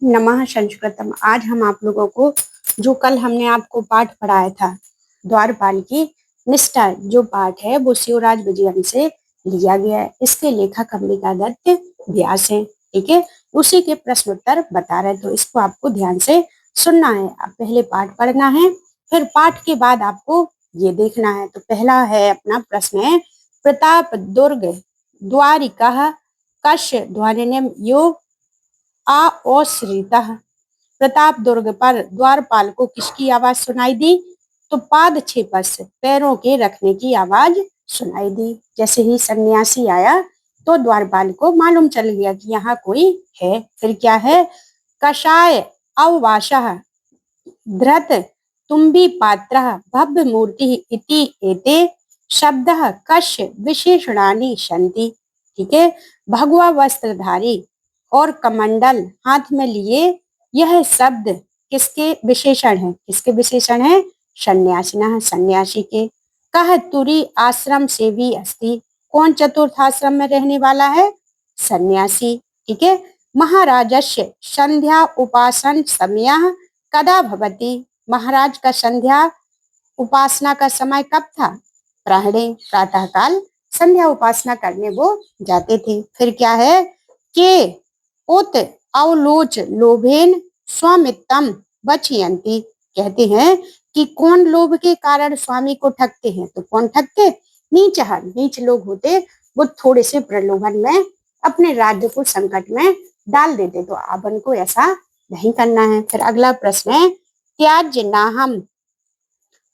नमः संस्कृतम। आज हम आप लोगों को जो कल हमने आपको पाठ पढ़ाया था द्वारपाल की निष्ठा, जो पाठ है वो शिवराज विजयम से लिया गया है। इसके लेखक अंबिका दत्त व्यास हैं। ठीक है, उसी के प्रश्न उत्तर बता रहे, तो इसको आपको ध्यान से सुनना है। आप पहले पाठ पढ़ना है, फिर पाठ के बाद आपको ये देखना है। तो पहला है अपना प्रश्न है, प्रताप दुर्ग द्वारिका कश ध्वनिम यो आश्रिता। प्रताप दुर्ग पर द्वारपाल को किसकी आवाज सुनाई दी? तो पाद छेपस पैरों के रखने की आवाज सुनाई दी। जैसे ही सन्यासी आया तो द्वारपाल को मालूम चल गया कि यहाँ कोई है। फिर क्या है, कषाय अववासः धृत तुम्बी पात्र भव्य मूर्ति इति एते शब्दः कश विशेषणानि सन्ति। ठीक है, भगवा वस्त्रधारी और कमंडल हाथ में लिए यह शब्द किसके विशेषण है? किसके विशेषण है? सन्यासिना, सन्यासी के। कह तुरी आश्रम से भी अस्ति, कौन चतुर्थ आश्रम में रहने वाला है? सन्यासी। ठीक है, महाराजस्य संध्या उपासन समय कदा भवति, महाराज का संध्या उपासना का समय कब था? प्रातः प्रातःकाल संध्या उपासना करने वो जाते थे। फिर क्या है, के उत अवलोच लोभेन स्वामित्वम बचयंती, कहते हैं कि कौन लोभ के कारण स्वामी को ठगते हैं? तो कौन ठगते? नीच लोग होते, वो थोड़े से प्रलोभन में अपने राज्य को संकट में डाल देते। तो अपन को ऐसा नहीं करना है। फिर अगला प्रश्न है, त्याज्य नाहम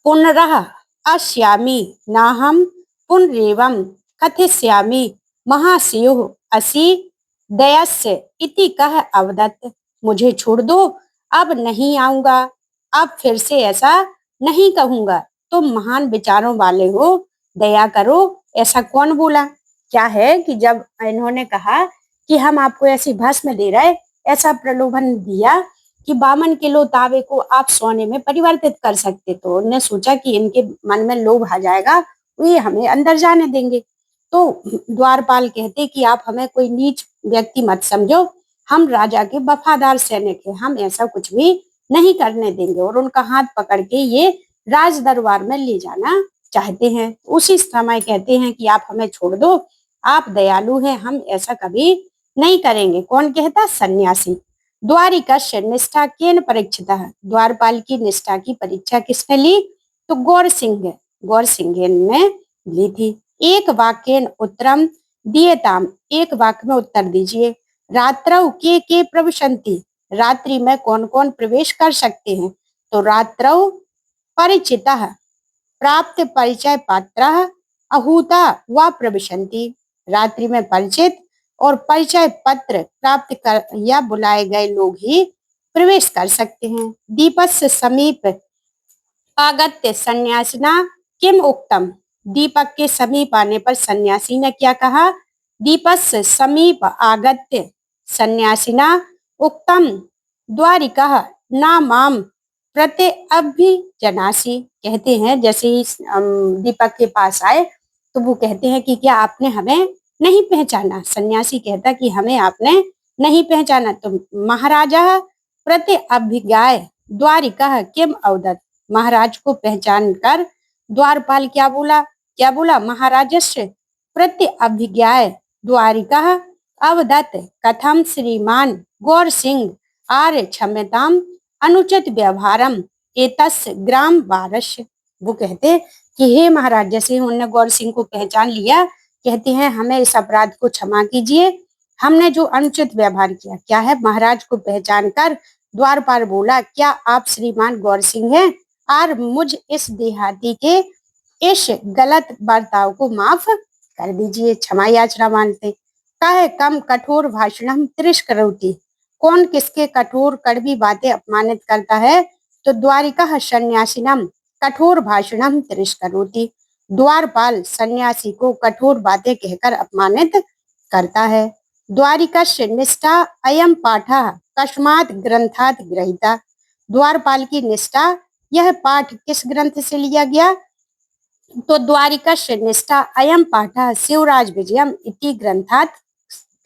पुनरः अस्यामि नाहम पुनरेवं कथिष्यामि महास्युः असि दयस्य इति कह अवदत्। मुझे छोड़ दो, अब नहीं आऊंगा, अब फिर से ऐसा नहीं कहूंगा। तुम महान विचारों वाले हो, दया करो, ऐसा कौन बोला? क्या है कि जब इन्होंने कहा कि हम आपको ऐसी भस्म दे रहे, ऐसा प्रलोभन दिया कि 52 किलो तांबे को आप सोने में परिवर्तित कर सकते, तो उन्होंने सोचा कि इनके मन में लोभ आ जाएगा, ये हमें अंदर जाने देंगे। तो द्वारपाल कहते कि आप हमें कोई नीच व्यक्ति मत समझो, हम राजा के वफादार सैनिक हैं, हम ऐसा कुछ भी नहीं करने देंगे। और उनका हाथ पकड़ के ये राज दरबार में ले जाना चाहते हैं। उसी समय कहते हैं कि आप हमें छोड़ दो, आप दयालु हैं, हम ऐसा कभी नहीं करेंगे। कौन कहता? सन्यासी। द्वारिकस्य निष्ठा केन परीक्षिता, द्वारपाल की निष्ठा की परीक्षा किसने ली? तो गौर सिंह ने ली थी। एक वाक्यन उत्तरम दिएताम, एक वाक्य में उत्तर दीजिए। रात्रौ के प्रविशन्ति, रात्रि में कौन कौन प्रवेश कर सकते हैं? तो रात्रौ परिचितः प्राप्त परिचय पात्रः अहूता व प्रविशन्ति, रात्रि में परिचित और परिचय पत्र प्राप्त कर या बुलाए गए लोग ही प्रवेश कर सकते हैं। दीपस्य समीप आगत्य सन्यासिना किम उक्तम, दीपक के समीप आने पर सन्यासी ने क्या कहा? दीपस्य समीप आगत्य सन्यासिना उक्तम द्वारिका ना माम प्रति अभिजनासी, कहते हैं जैसे ही दीपक के पास आए तो वो कहते हैं कि क्या आपने हमें नहीं पहचाना? सन्यासी कहता कि हमें आपने नहीं पहचाना। तो महाराजा प्रति अभिज्ञाय द्वारिका किम अवदत्, महाराज को पहचान कर द्वारपाल क्या बोला? क्या बोला? महाराजस्य प्रति अभिज्ञाय द्वारिका अवदत् कथम श्रीमान गौर सिंह आर्य क्षम्यताम अनुचित व्यवहारम एतस्य ग्राम वारस्य। वो कहते कि हे महाराज, जैसे उन्होंने गौर सिंह को पहचान लिया, कहते हैं हमें इस अपराध को क्षमा कीजिए, हमने जो अनुचित व्यवहार किया। क्या है? महाराज को पहचान कर द्वारपाल बोला, क्या आप श्रीमान गौर सिंह हैं? और मुझ इस देहाती के इस गलत बर्ताव को माफ कर दीजिए, क्षमा याचना मानते। कहे कम कठोर भाषणम तिरस्करोति, कौन किसके कठोर कड़वी बातें अपमानित करता है? तो द्वारिका सन्यासिनम कठोर भाषणम तिरस्करोति, द्वारपाल सन्यासी को कठोर बातें कहकर अपमानित करता है। द्वारिकस्य निष्ठा अयम पाठः कस्मात् ग्रंथात् गृहीता, द्वारपाल की निष्ठा, यह पाठ किस ग्रंथ से लिया गया? तो द्वारिकस्य निष्ठा अयम पाठः शिवराज विजयम इति ग्रंथात्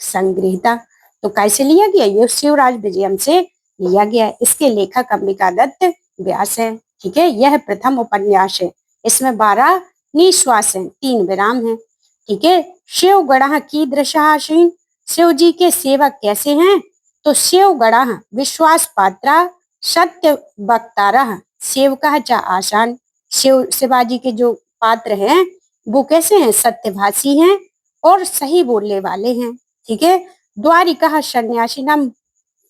संगृहीता, तो कैसे लिया गया? ये शिवराज विजयम से लिया गया। इसके लेखक अंबिका दत्त व्यास है। ठीक है, यह प्रथम उपन्यास है। इसमें 12 निश्वास हैं, 3 विराम हैं। ठीक है, शिव गणः कीदृशाः, शिव जी के सेवक कैसे हैं? तो शिव गणः विश्वास पात्रा सत्य वक्तारः, सेवका च आसान। शिवाजी के जो पात्र हैं वो कैसे हैं? सत्यभाषी हैं और सही बोलने वाले हैं। ठीक है, द्वारिका सन्यासिनम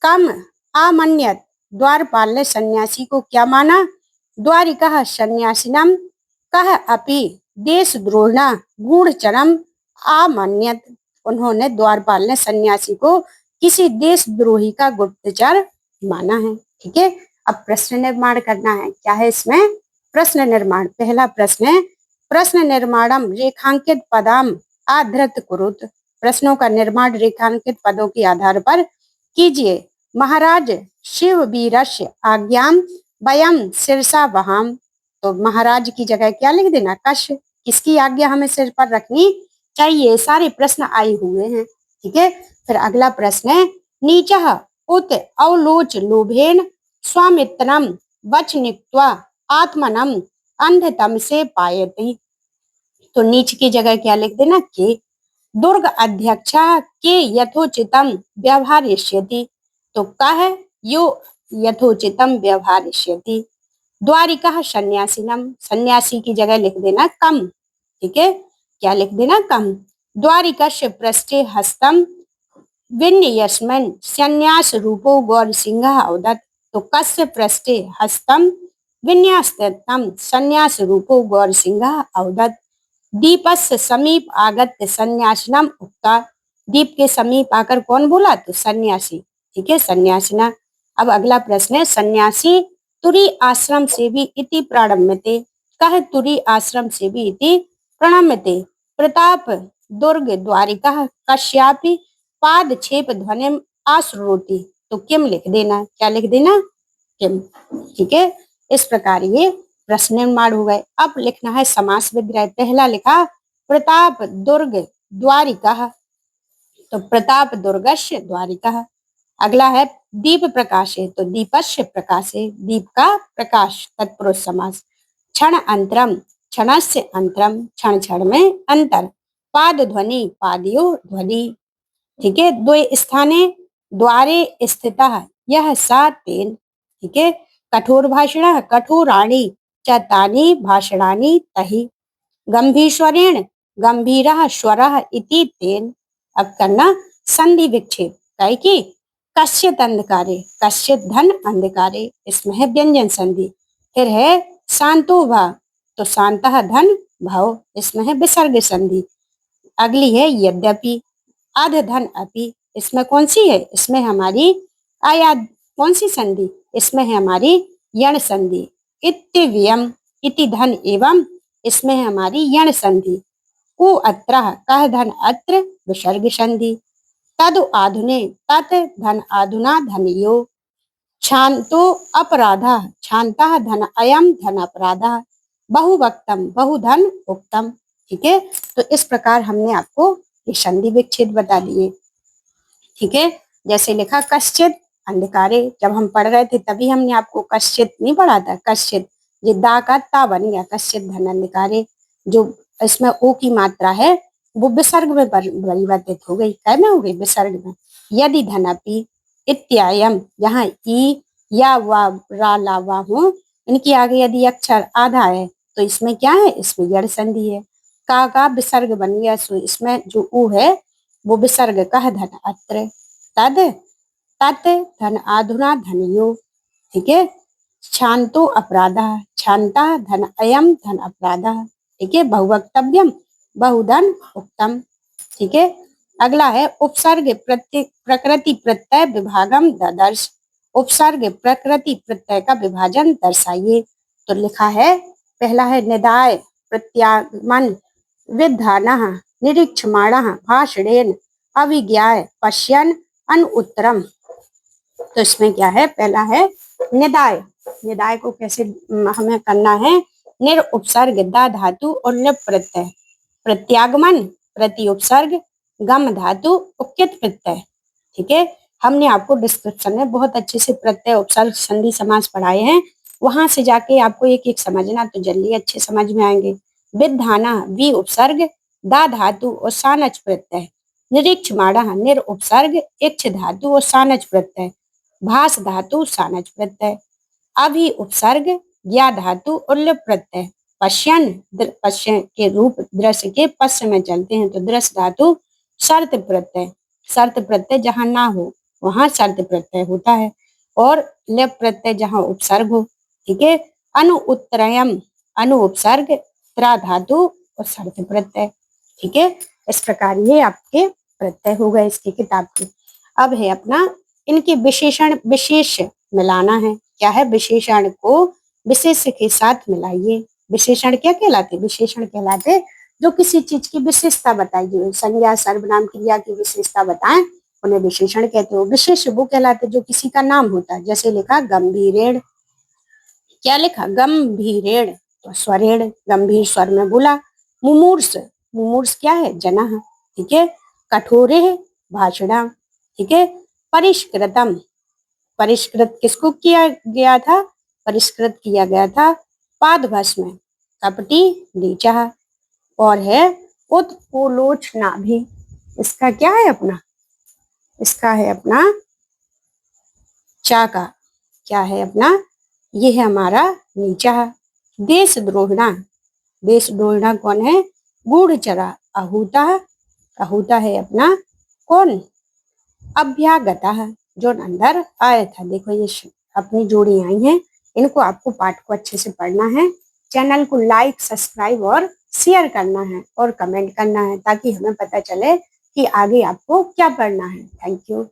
कम आमन्यत, द्वारपाल ने सन्यासी को क्या माना? द्वारिका सन्यासिनम कह अपि देशद्रोहिणा गूढ़चरम आमन्यत, उन्होंने द्वारपाल ने सन्यासी को किसी देशद्रोही का गुप्तचर माना है। ठीक है, अब प्रश्न निर्माण करना है। क्या है इसमें? प्रश्न निर्माण। पहला प्रश्न है, प्रश्न निर्माणम रेखांकित पदाम आधृत कुरुत, प्रश्नों का निर्माण रेखांकित पदों के आधार पर कीजिए। महाराज शिव वीरस्य आज्ञाम वयम शिरसा वहाम, तो महाराज की जगह क्या लिख देना? कश, किसकी आज्ञा हमें सिर पर रखनी चाहिए? सारे प्रश्न आए हुए हैं। ठीक है, फिर अगला प्रश्न है, नीचः उत अवलोच लोभेन स्वामित्रम वचनित्वा आत्मनम अंधतम से पायति, तो नीच की जगह क्या लिख देना? के। दुर्ग अध्यक्षा के यथोचितम व्यवहारिष्यति, तो कह यो यथोचितम व्यवहारिष्यति। द्वारिका सन्यासिनम, सन्यासी की जगह लिख देना कम। ठीक है, क्या लिख देना? कम। द्वारिकस्य पृष्ठे हस्तम विन्यस्मन् संन्यास रूपो गौर सिंह अवदत्, तो कस्य पृष्ठे हस्तम विन्यास्तम संन्यास रूपो गौर सिंह अवदत्। दीपस्य समीप आगत्य सन्यासिनम उक्ता, दीप के समीप आकर कौन बोला? तो सन्यासी। ठीक है, सन्यासिना। अब अगला प्रश्न है, सन्यासी तुरी आश्रम से भी इति प्रणम्यते, कह तुरी आश्रम से भी इति प्रणम्यते। प्रताप दुर्ग द्वारिका कश्यापि पादछेप ध्वनिम आश्रोति, तो किम लिख देना? क्या लिख देना? किम। ठीक है, इस प्रकार ये प्रश्न निर्माण हो गए। अब लिखना है समास विग्रह। पहला लिखा प्रताप दुर्ग द्वारिका, तो प्रताप दुर्गस्य द्वारिका। अगला है दीप प्रकाशे, तो दीपस्य प्रकाशे, दीप का प्रकाश, तत्पुरुष समास। क्षण अंतरम, क्षणस्य अंतरम, क्षण क्षण में अंतर। पाद ध्वनि, पादयो ध्वनि। ठीक है, द्वे स्थाने द्वारे स्थितः यह सा तेन। ठीक है, कठोर भाषण कठोराणि च तानि भाषणानि तहि। गंभीश्वरेण गंभीरः स्वरः इति तेन। अब करना संधि विक्षेप, कहे कि कश्चित अंधकारे, कश्चित धन अंधकारे, इसमें है व्यंजन संधि। फिर है शांतो भा, तो शांतः धन भाव, इसमें है विसर्ग संधि। अगली है यद्यपि, अध धन अपि, इसमें कौन सी है? इसमें हमारी आया कौन सी संधि? इसमें है हमारी यण संधि। इत्यव्ययम, इति धन एवं, इसमें है हमारी यण संधि। उ अत्र, कह धन अत्र, विसर्ग संधि। तद आधुने, तत् धन आधुना धनियो। शांतो अपराधा, शांता धन अयम धन अपराधा। बहुवक्तम, बहुधन उक्तम। ठीक है, तो इस प्रकार हमने आपको ये संधि विच्छेद बता दिए। ठीक है, जैसे लिखा कश्चित अंधकारे, जब हम पढ़ रहे थे तभी हमने आपको कश्चित नहीं पढ़ा था, कश्चित, ये दा का ता बन गया, कश्चित धन अंधकारे। जो इसमें ओ की मात्रा है वो विसर्ग में परिवर्तित हो गई, क्या में हो गई? विसर्ग में। यदि धनपि इत्यायम, यहाँ ई या वा रा ला वा हो, इनकी आगे यदि अक्षर आधा है तो इसमें क्या है? इसमें यड़ संधि है। का विसर्ग बन गया, सो इसमें जो ऊ है वो विसर्ग। कह धन अत्र, तद तत् धन आधुना धनियो। ठीक है, शांतो अपराधा, शांता धन अयम धन अपराधा। ठीक है, बहुवक्तव्यम, बहुधन उक्तम। ठीक है, अगला है उपसर्ग प्रकृति प्रत्यय विभागम ददर्श, उपसर्ग प्रकृति प्रत्यय का विभाजन दर्शाइए। तो लिखा है, पहला है निदाय प्रत्यागमन विधानः निरीक्षमाणः भाषणेन अभिज्ञाय पश्यन् अनुत्तरम। तो इसमें क्या है? पहला है निदाय। निदाय को कैसे हमें करना है? निर उपसर्ग दा धातु और निप प्रत्यय, प्रत्यागमन प्रति उपसर्ग, गम धातु उक्कित प्रत्यय, ठीक है। हमने आपको डिस्क्रिप्शन में बहुत अच्छे से प्रत्यय, उपसर्ग, संधि, समास पढ़ाए हैं, वहां से जाके आपको एक एक समझना तो जल्दी अच्छे समझ में आएंगे। विधाना वी उपसर्ग, दा धातु और सानच प्रत्यय। निरीक्षमाणः निर उपसर्ग, इक्ष धातु और सानच प्रत्यय। भास धातु सानच प्रत्यय। अभि उपसर्ग, ज्ञा धातु और लिप प्रत्यय। पश्यन, पश्य के रूप दृश्य के पश्य में चलते हैं तो दृश्य धातु शर्त प्रत्यय। शर्त प्रत्यय जहां ना हो वहां शर्त प्रत्यय होता है, और लिप प्रत्यय जहां उपसर्ग हो। ठीक है। अनु उत्तरयम, अनु उपसर्ग, त्रा धातु और शर्त प्रत्यय। ठीक है। इस प्रकार ये आपके प्रत्यय हो गए इसकी किताब के। अब है अपना इनके विशेषण, विशेष मिलाना है। क्या है? विशेषण को विशेष के साथ मिलाइए। विशेषण क्या कहलाते? विशेषण कहलाते जो किसी चीज की विशेषता बताई, जो संज्ञा, सर्वनाम, क्रिया की विशेषता बताएं उन्हें विशेषण कहते हो। विशेष वो कहलाते जो किसी का नाम होता है। जैसे लिखा गंभीरेण, क्या लिखा? गंभीरेण, तो स्वरेण, गंभीर स्वर में बोला। मुमूर्ष, मुमूर्ष क्या है? जना। ठीक है। कठोरे भाषणा। ठीक है। परिष्कृतम, परिष्कृत किसको किया गया था? परिष्कृत किया गया था पाद भस्म, कपटी नीचा। और है उत्पोलोचना भी, इसका क्या है अपना? इसका है अपना चा का, क्या है अपना? ये है हमारा नीचा। देशद्रोहिणा, देशद्रोहिणा कौन है? गूढ़चरा आहूता, आहूता है अपना कौन? अभ्यागता, जो अंदर आया था। देखो ये अपनी जोड़ी आई हैं, इनको आपको पाठ को अच्छे से पढ़ना है। चैनल को लाइक, सब्सक्राइब और शेयर करना है और कमेंट करना है, ताकि हमें पता चले कि आगे आपको क्या पढ़ना है। Thank you.